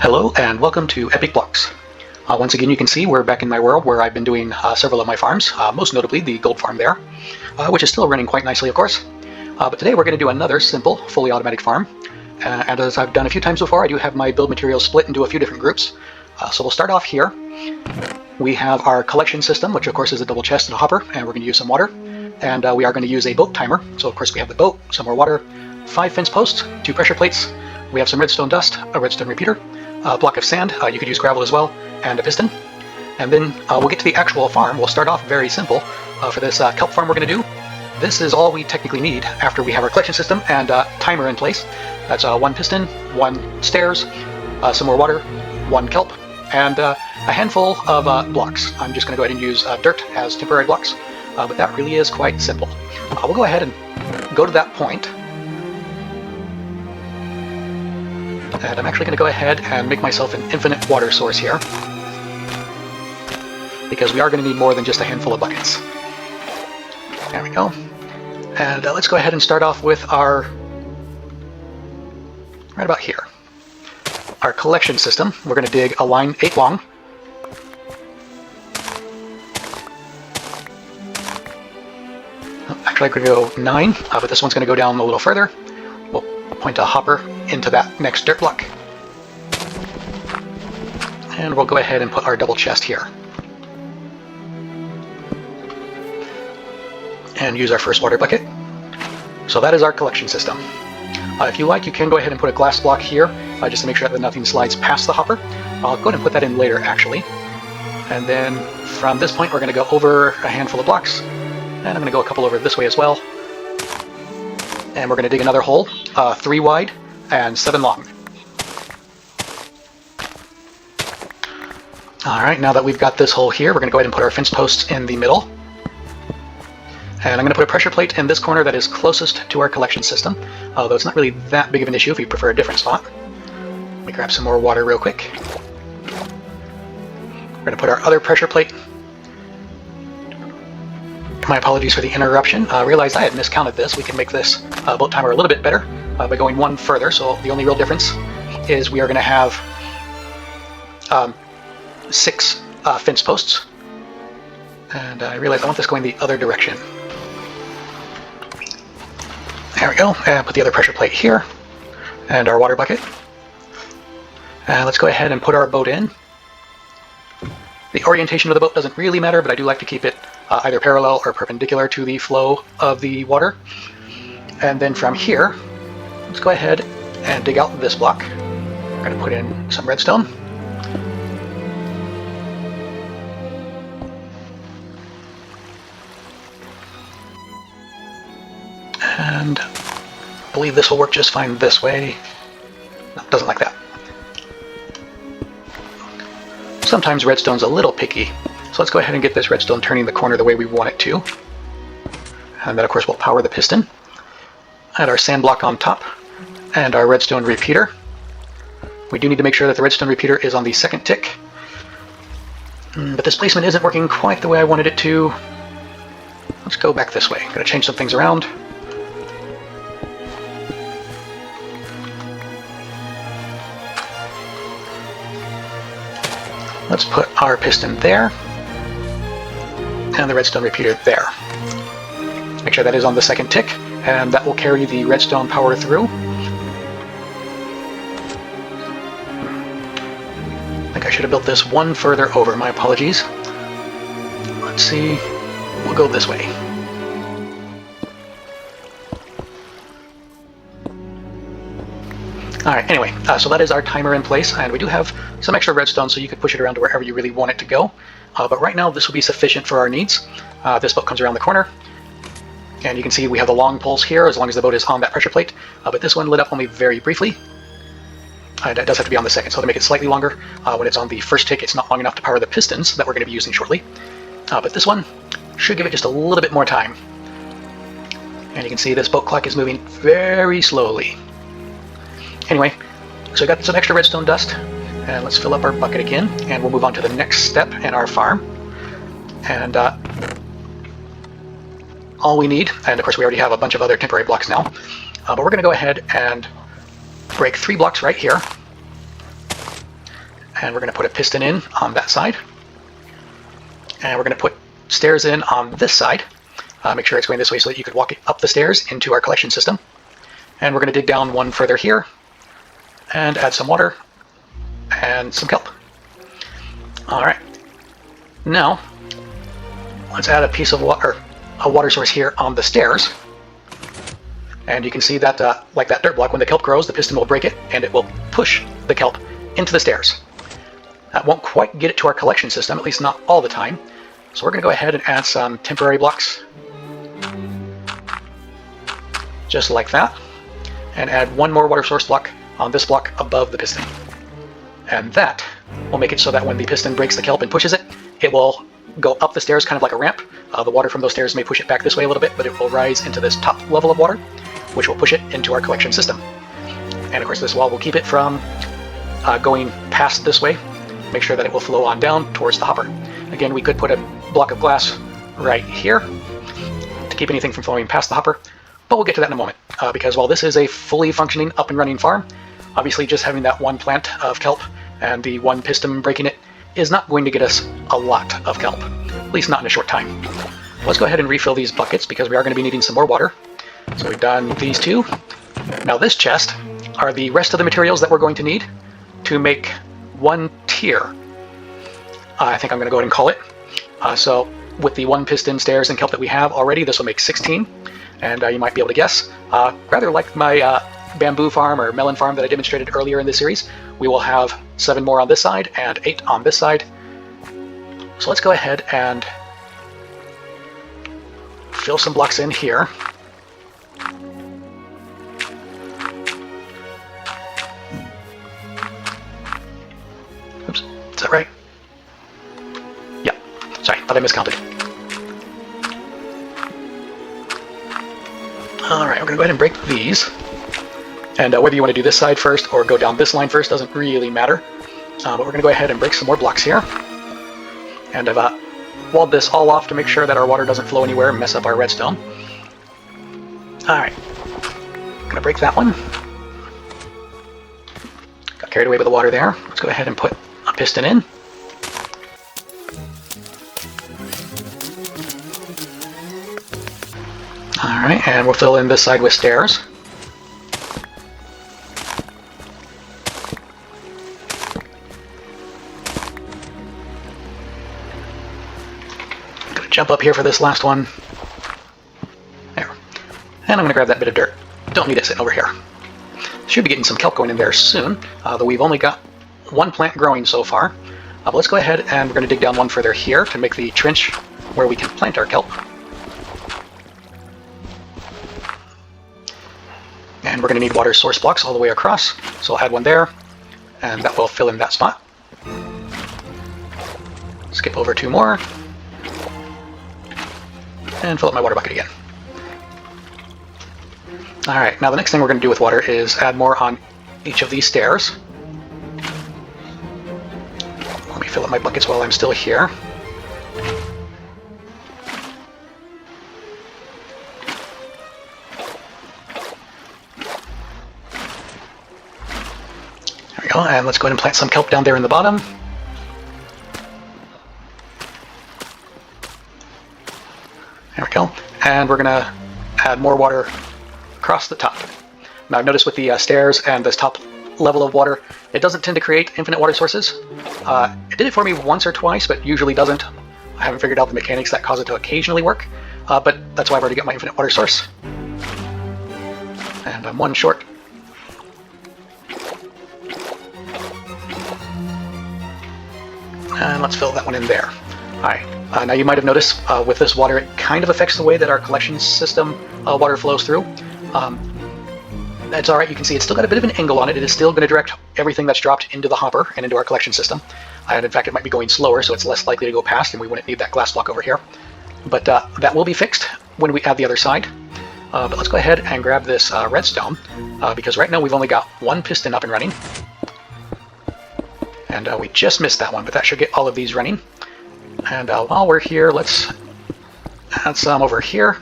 Hello and welcome to Epic Blocks. Once again, you can see we're back in my world where I've been doing several of my farms, most notably the gold farm there, which is still running quite nicely, of course. But today we're going to do another simple, fully automatic farm. And as I've done a few times before, I do have my build materials split into a few different groups. So we'll start off here. We have our collection system, which of course is a double chest and a hopper, and we're going to use some water. And we are going to use a boat timer. So of course we have the boat, some more water, 5 fence posts, 2 pressure plates. We have some redstone dust, a redstone repeater, a block of sand, you could use gravel as well, and a piston. And then we'll get to the actual farm. We'll start off very simple. For this kelp farm we're going to do, this is all we technically need after we have our collection system and timer in place. That's 1 piston, 1 stairs, some more water, 1 kelp, and a handful of blocks. I'm just going to go ahead and use dirt as temporary blocks, but that really is quite simple. We'll go ahead and go to that point. And I'm actually going to go ahead and make myself an infinite water source here, because we are going to need more than just a handful of buckets. There we go. And let's go ahead and start off with our, right about here, our collection system. We're going to dig a line 8 long. Actually, I'm going to go 9, but this one's going to go down a little further. We'll point a hopper into that next dirt block. And we'll go ahead and put our double chest here. And use our first water bucket. So that is our collection system. If you like, you can go ahead and put a glass block here, just to make sure that nothing slides past the hopper. I'll go ahead and put that in later, actually. And then from this point, we're going to go over a handful of blocks. And I'm going to go a couple over this way as well. And we're going to dig another hole, 3 wide and 7 long. Alright, now that we've got this hole here, we're going to go ahead and put our fence posts in the middle. And I'm going to put a pressure plate in this corner that is closest to our collection system, although it's not really that big of an issue if you prefer a different spot. Let me grab some more water real quick. We're going to put our other pressure plate. My apologies for the interruption. I realized I had miscounted this. We can make this boat timer a little bit better by going 1 further. So the only real difference is we are going to have 6 fence posts. And I realized I want this going the other direction. There we go. And put the other pressure plate here. And our water bucket. And let's go ahead and put our boat in. The orientation of the boat doesn't really matter, but I do like to keep it either parallel or perpendicular to the flow of the water. And then from here, let's go ahead and dig out this block. We're going to put in some redstone. And I believe this will work just fine this way. No, it doesn't like that. Sometimes redstone's a little picky, so let's go ahead and get this redstone turning the corner the way we want it to. And then of course we'll power the piston. Add our sand block on top, and our redstone repeater. We do need to make sure that the redstone repeater is on the 2nd tick. But this placement isn't working quite the way I wanted it to. Let's go back this way. I'm going to change some things around. Let's put our piston there, and the redstone repeater there. Make sure that is on the 2nd tick, and that will carry the redstone power through. I think I should have built this 1 further over, my apologies. Let's see, we'll go this way. Alright, anyway, so that is our timer in place, and we do have some extra redstone, so you can push it around to wherever you really want it to go. But right now, this will be sufficient for our needs. This boat comes around the corner, and you can see we have the long poles here, as long as the boat is on that pressure plate. But this one lit up only very briefly. And it does have to be on the 2nd, so to make it slightly longer, when it's on the 1st tick, it's not long enough to power the pistons that we're going to be using shortly. But this one should give it just a little bit more time. And you can see this boat clock is moving very slowly. Anyway, so we got some extra redstone dust, and let's fill up our bucket again, and we'll move on to the next step in our farm. And all we need, and of course we already have a bunch of other temporary blocks now, but we're going to go ahead and break 3 blocks right here. And we're going to put a piston in on that side. And we're going to put stairs in on this side. Make sure it's going this way so that you could walk up the stairs into our collection system. And we're going to dig down one further here and add some water and some kelp. All right. Now, let's add a piece of water, a water source here on the stairs. And you can see that, like that dirt block, when the kelp grows, the piston will break it and it will push the kelp into the stairs. That won't quite get it to our collection system, at least not all the time. So we're going to go ahead and add some temporary blocks. Just like that. And add one more water source block on this block above the piston. And that will make it so that when the piston breaks the kelp and pushes it, it will go up the stairs kind of like a ramp. The water from those stairs may push it back this way a little bit, but it will rise into this top level of water, which will push it into our collection system. And of course this wall will keep it from going past this way. Make sure that it will flow on down towards the hopper. Again, we could put a block of glass right here to keep anything from flowing past the hopper, but we'll get to that in a moment, because while this is a fully functioning up and running farm, obviously just having that one plant of kelp and the one piston breaking it is not going to get us a lot of kelp, at least not in a short time. Let's go ahead and refill these buckets because we are going to be needing some more water. So we've done these two. Now this chest are the rest of the materials that we're going to need to make one tier. I think I'm going to go ahead and call it. So with the one piston, stairs, and kelp that we have already, this will make 16. And you might be able to guess, rather like my bamboo farm or melon farm that I demonstrated earlier in this series, we will have 7 more on this side and 8 on this side. So let's go ahead and fill some blocks in here. Oops, is that right? Yeah, sorry, thought I miscounted. All right, we're gonna go ahead and break these. And whether you want to do this side first or go down this line first doesn't really matter. But we're going to go ahead and break some more blocks here. And I've walled this all off to make sure that our water doesn't flow anywhere and mess up our redstone. Alright. Going to break that one. Got carried away with the water there. Let's go ahead and put a piston in. Alright, and we'll fill in this side with stairs. Jump up here for this last one. There. And I'm going to grab that bit of dirt. Don't need it sitting over here. Should be getting some kelp going in there soon, though we've only got one plant growing so far. But let's go ahead and we're going to dig down one further here to make the trench where we can plant our kelp. And we're going to need water source blocks all the way across, so I'll add one there, and that will fill in that spot. Skip over 2 more. And fill up my water bucket again. Alright, now the next thing we're going to do with water is add more on each of these stairs. Let me fill up my buckets while I'm still here. There we go, and let's go ahead and plant some kelp down there in the bottom. There we go. And we're going to add more water across the top. Now I've noticed with the stairs and this top level of water, it doesn't tend to create infinite water sources. It did it for me once or twice, but usually doesn't. I haven't figured out the mechanics that cause it to occasionally work, but that's why I've already got my infinite water source. And I'm one short. And let's fill that one in there. Alright. Now you might have noticed with this water, it kind of affects the way that our collection system water flows through. That's alright, you can see it's still got a bit of an angle on it. It is still going to direct everything that's dropped into the hopper and into our collection system. And in fact, it might be going slower, so it's less likely to go past, and we wouldn't need that glass block over here. But that will be fixed when we add the other side. But let's go ahead and grab this redstone, because right now we've only got one piston up and running. And we just missed that one, but that should get all of these running. And while we're here, let's add some over here.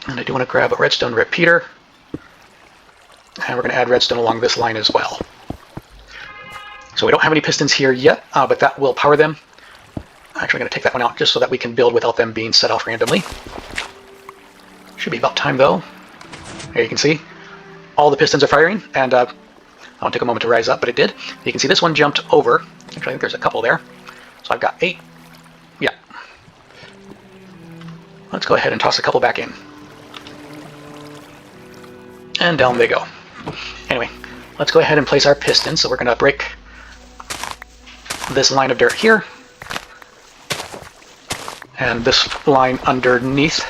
And I do want to grab a redstone repeater. And we're going to add redstone along this line as well. So we don't have any pistons here yet, but that will power them. I'm actually going to take that one out just so that we can build without them being set off randomly. Should be about time though. Here you can see all the pistons are firing, and I won't take a moment to rise up, but it did. You can see this one jumped over. Actually, I think there's a couple there. So I've got 8. Yeah. Let's go ahead and toss a couple back in. And down they go. Anyway, let's go ahead and place our pistons. So we're going to break this line of dirt here. And this line underneath.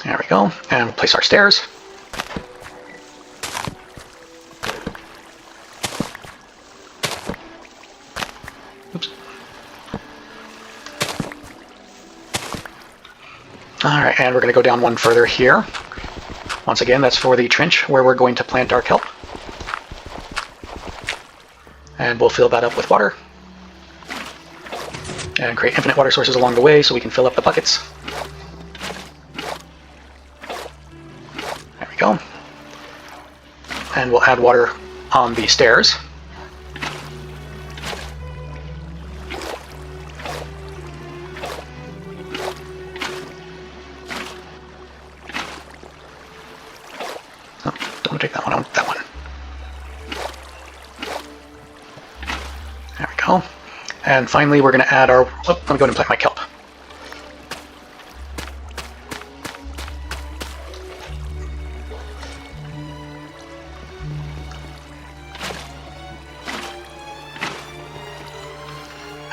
There we go. And we'll place our stairs. Oops. Alright, and we're going to go down one further here. Once again, that's for the trench where we're going to plant our kelp. And we'll fill that up with water. And create infinite water sources along the way so we can fill up the buckets. There we go. And we'll add water on the stairs. Don't take that one, I want that one. There we go. And finally we're going to add our... Oh, let me go ahead and plant my kelp.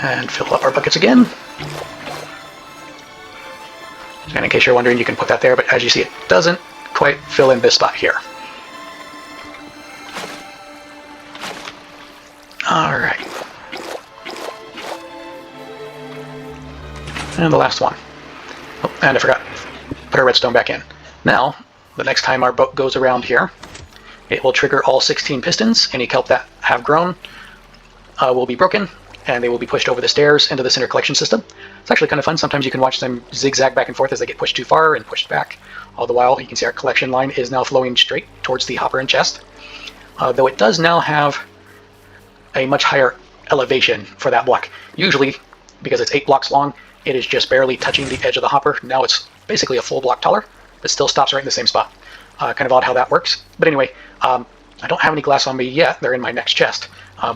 And fill up our buckets again. And in case you're wondering, you can put that there, but as you see, it doesn't quite fill in this spot here. Alright. And the last one. Oh, and I forgot. Put our redstone back in. Now, the next time our boat goes around here, it will trigger all 16 pistons. Any kelp that have grown will be broken, and they will be pushed over the stairs into the center collection system. It's actually kind of fun. Sometimes you can watch them zigzag back and forth as they get pushed too far and pushed back. All the while, you can see our collection line is now flowing straight towards the hopper and chest. Though it does now have a much higher elevation for that block. Usually, because it's 8 blocks long, it is just barely touching the edge of the hopper. Now it's basically a full block taller, but still stops right in the same spot. Kind of odd how that works. But anyway, I don't have any glass on me yet. They're in my next chest.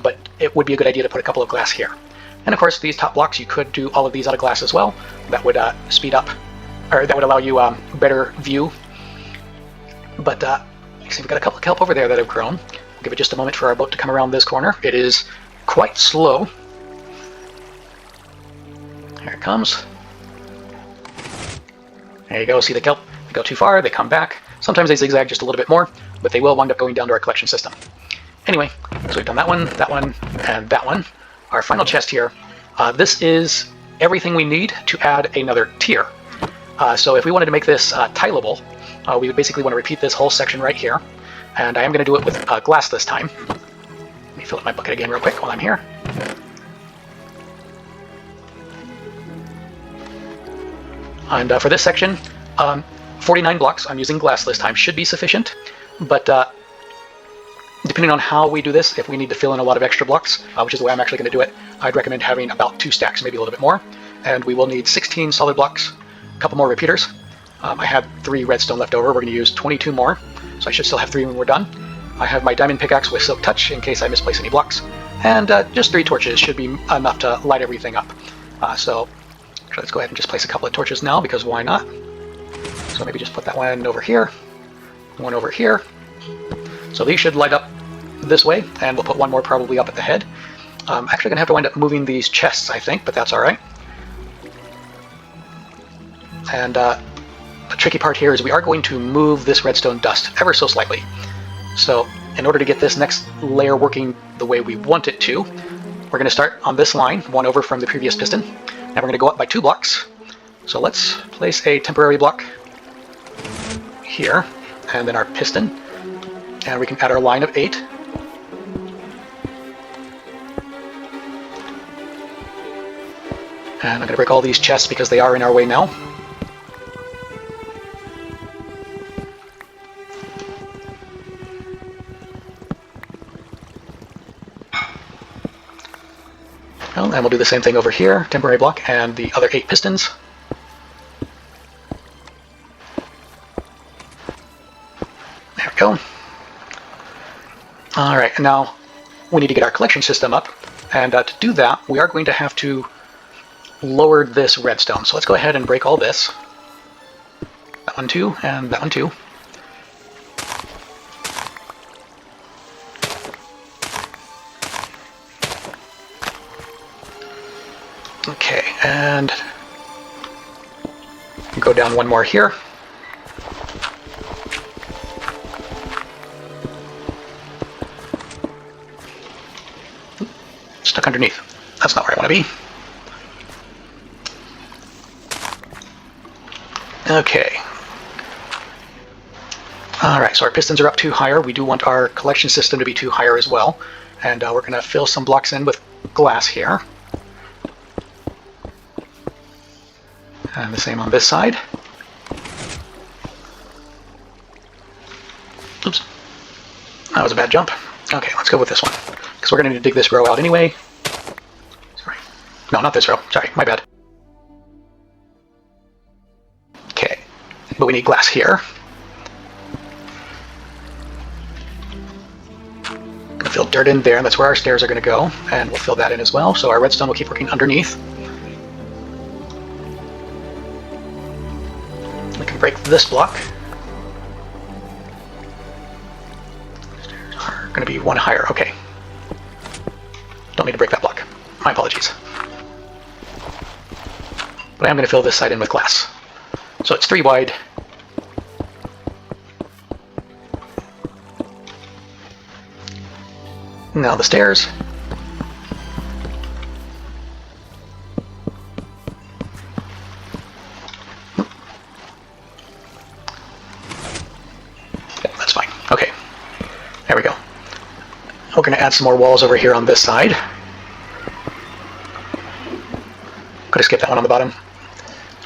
But it would be a good idea to put a couple of glass here. And of course, these top blocks, you could do all of these out of glass as well. That would speed up, or that would allow you better view. But you see, we've got a couple of kelp over there that have grown. We'll give it just a moment for our boat to come around this corner. It is quite slow. Here it comes. There you go. See the kelp? They go too far, they come back. Sometimes they zigzag just a little bit more, but they will wind up going down to our collection system. Anyway, so we've done that one, and that one. Our final chest here, this is everything we need to add another tier. So if we wanted to make this tileable, we would basically want to repeat this whole section right here. And I am going to do it with glass this time. Let me fill up my bucket again real quick while I'm here. And for this section, 49 blocks, I'm using glass this time, should be sufficient. But depending on how we do this, if we need to fill in a lot of extra blocks, which is the way I'm actually going to do it, I'd recommend having about 2 stacks, maybe a little bit more. And we will need 16 solid blocks, a couple more repeaters. I had 3 redstone left over. We're going to use 22 more, so I should still have 3 when we're done. I have my diamond pickaxe with silk touch in case I misplace any blocks. And just 3 torches should be enough to light everything up. So let's go ahead and just place a couple of torches now, because why not? So maybe just put that one over here, one over here. So these should light up this way, and we'll put one more probably up at the head. I'm actually going to have to wind up moving these chests, I think, but that's all right. And the tricky part here is we are going to move this redstone dust ever so slightly. So in order to get this next layer working the way we want it to, we're going to start on this line, one over from the previous piston, and we're going to go up by 2 blocks. So let's place a temporary block here, and then our piston, and we can add our line of 8. And I'm going to break all these chests because they are in our way now. Well, and we'll do the same thing over here. Temporary block and the other 8 pistons. There we go. Alright, and now we need to get our collection system up. And to do that, we are going to have to lower this redstone. So let's go ahead and break all this. That one too, and that one too. Okay, and go down one more here. Stuck underneath. That's not where I want to be. Okay. Alright, so our pistons are up 2 higher. We do want our collection system to be 2 higher as well. And we're going to fill some blocks in with glass here. And the same on this side. Oops. That was a bad jump. Okay, let's go with this one. Because we're going to need to dig this row out anyway. Sorry. No, not this row. Sorry, my bad. Okay, but we need glass here. I'm going to fill dirt in there, and that's where our stairs are going to go. And we'll fill that in as well, so our redstone will keep working underneath. We can break this block. Stairs are going to be 1 higher. Okay. Don't need to break that block. My apologies. But I am going to fill this side in with glass. So it's 3 wide. Now the stairs. Yeah, that's fine. Okay. There we go. We're going to add some more walls over here on this side. Could have skipped that one on the bottom.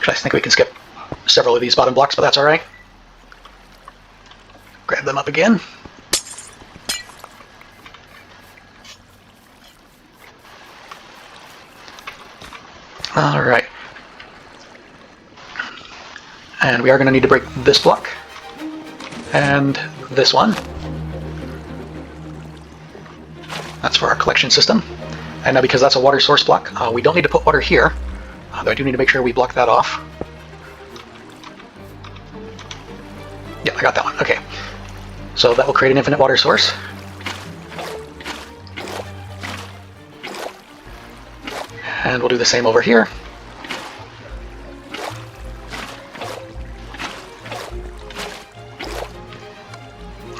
I think we can skip several of these bottom blocks, but that's alright. Grab them up again. Alright. And we are going to need to break this block. And this one. That's for our collection system. And now because that's a water source block, we don't need to put water here. Though I do need to make sure we block that off. Yeah, I got that one. Okay. So that will create an infinite water source. And we'll do the same over here.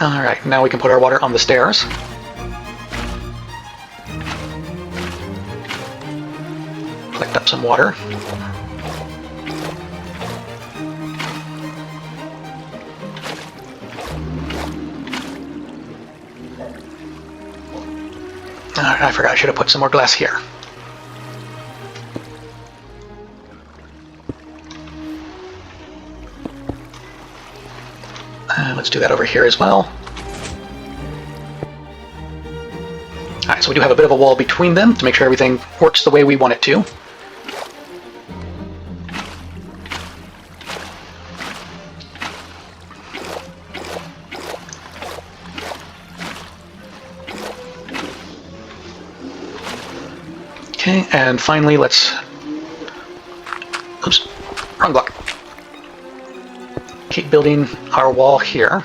Alright, now we can put our water on the stairs. Collect up some water. Alright, I forgot I should have put some more glass here. Let's do that over here as well. Alright, so we do have a bit of a wall between them to make sure everything works the way we want it to. Okay, and finally let's... Oops, wrong block. Keep building our wall here.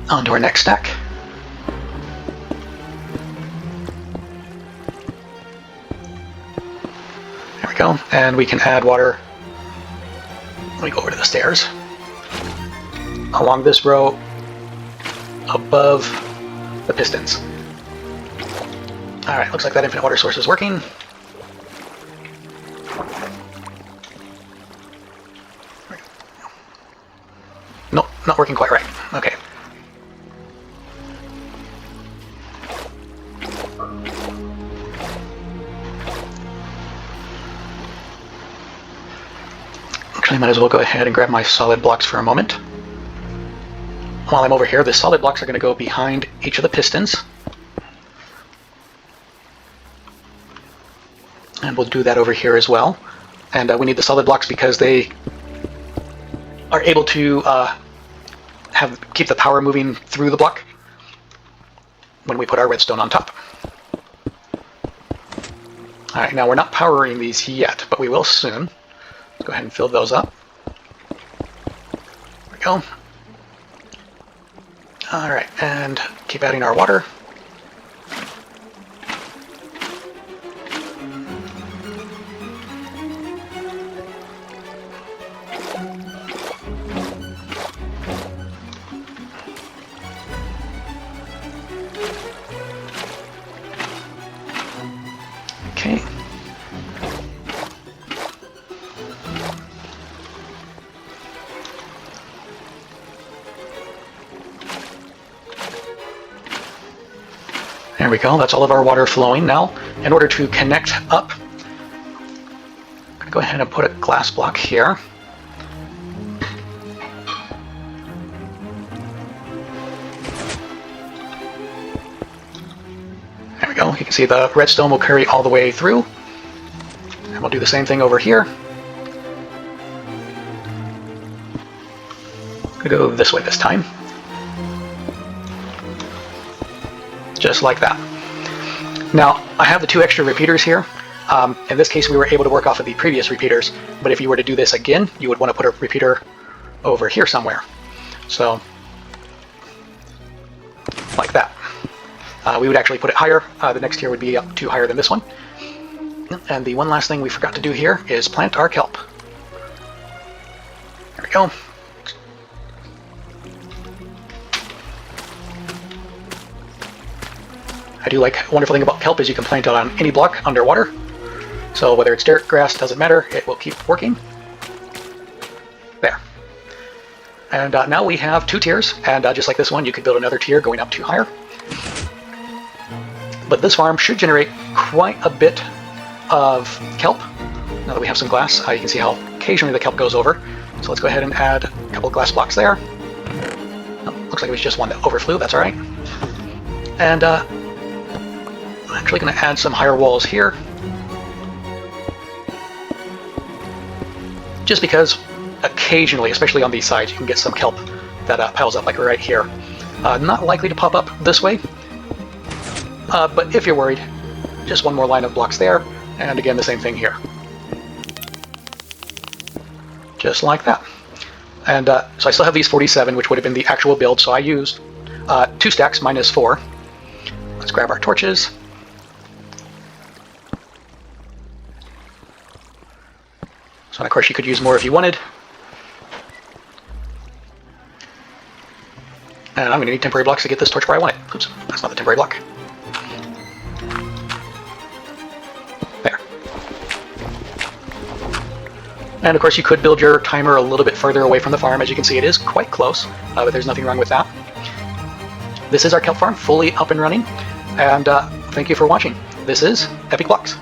Onto our next stack. There we go. And we can add water. Let me go over to the stairs. Along this row above the pistons. Alright, looks like that infinite water source is working. Nope, not working quite right. Okay. Actually, might as well go ahead and grab my solid blocks for a moment. While I'm over here, the solid blocks are going to go behind each of the pistons. And we'll do that over here as well. And we need the solid blocks because they are able to keep the power moving through the block when we put our redstone on top. Alright, now we're not powering these yet, but we will soon. Let's go ahead and fill those up. There we go. Alright, and keep adding our water. Okay. There we go, that's all of our water flowing. Now, in order to connect up, I'm going to go ahead and put a glass block here. There we go, you can see the redstone will carry all the way through. And we'll do the same thing over here. I'm going to go this way this time. Just like that. Now, I have the 2 extra repeaters here. In this case, we were able to work off of the previous repeaters, but if you were to do this again, you would want to put a repeater over here somewhere. So, like that. We would actually put it higher. The next tier would be up 2 higher than this one. And the one last thing we forgot to do here is plant our kelp. There we go. I do like, a wonderful thing about kelp is you can plant it on any block underwater. So whether it's dirt, grass, doesn't matter, it will keep working. There. And now we have 2 tiers, and just like this one, you could build another tier going up 2 higher. But this farm should generate quite a bit of kelp. Now that we have some glass, you can see how occasionally the kelp goes over. So let's go ahead and add a couple of glass blocks there. Oh, looks like it was just one that overflew, that's alright. And I'm actually going to add some higher walls here. Just because occasionally, especially on these sides, you can get some kelp that piles up like right here. Not likely to pop up this way, but if you're worried, just one more line of blocks there, and again the same thing here. Just like that. And so I still have these 47, which would have been the actual build, so I used 2 stacks minus 4. Let's grab our torches. So of course you could use more if you wanted. And I'm going to need temporary blocks to get this torch where I want it. Oops, that's not the temporary block. There. And of course you could build your timer a little bit further away from the farm. As you can see, it is quite close, but there's nothing wrong with that. This is our kelp farm, fully up and running. And thank you for watching. This is Epic Blocks.